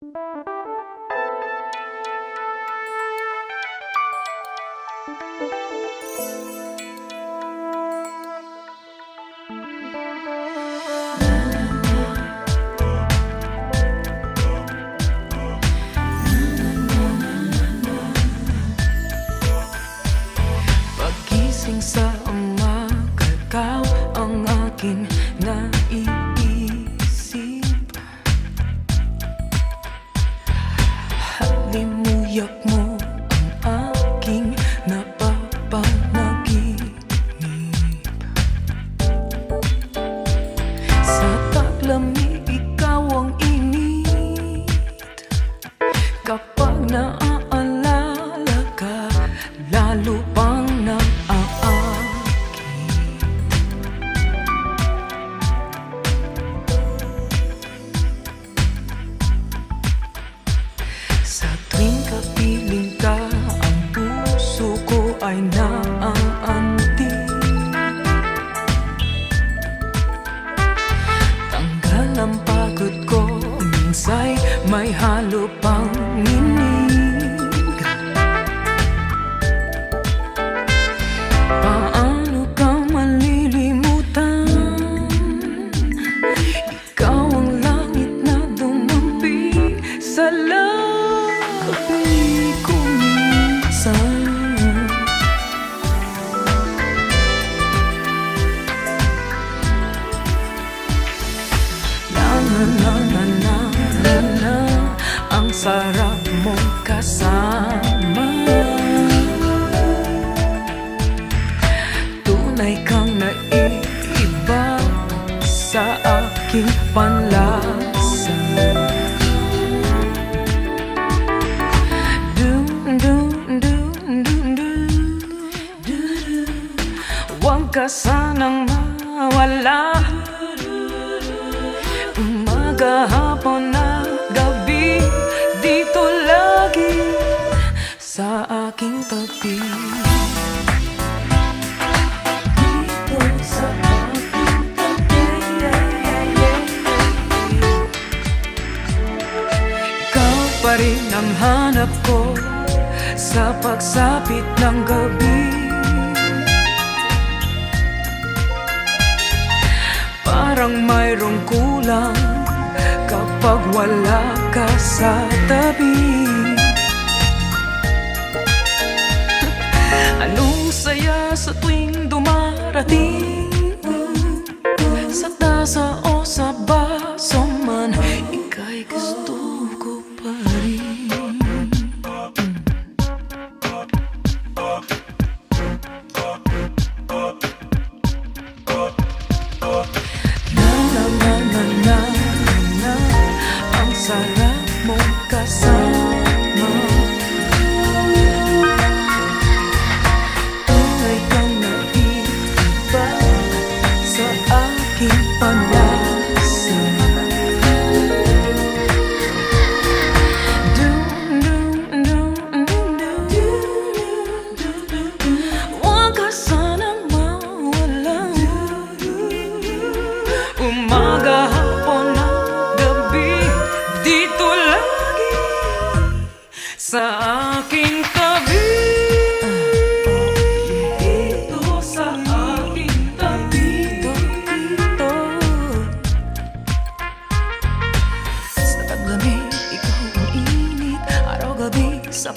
Pagising sa umaga, ikaw ang aking naiisip. Halimuyak mo ang aking napapanaginip. Sa taglamig, ikaw ang init. Kapag naaalala ka, lalo pang naaakit. Sa tuwing kapiling ka, ang puso ko ay naaantig. Tanggal ang pagod ko, minsa'y may halo pang nginig. Paano ka malilimutan? Ikaw ang langit na dumampi sa labi ko minsan. Na, ang sarap mong kasama. Tunay kang naiiba sa aking panlasa. Huwag ka sanang mawala. Umaga, hapon na gabi, dito lagi sa aking tabi. Dito sa aking tabi. Ikaw pa rin ang hanap ko sa pagsapit ng gabi. Parang mayroong kulang kapag wala ka sa tabi. Anong saya sa tuwing dumarating, sa tasa o sa baso man, ika'y gusto ko pa rin. Ang sarap mong kasama. Tunay kang naiiba sa aking panlasa. Huwag ka sanang mawala. Umaga, hapon na gabi, dito lagi sa aking tabi. Dito sa aking tabi. Dito. Sa taglamig, ikaw ang init. Araw-gabi sa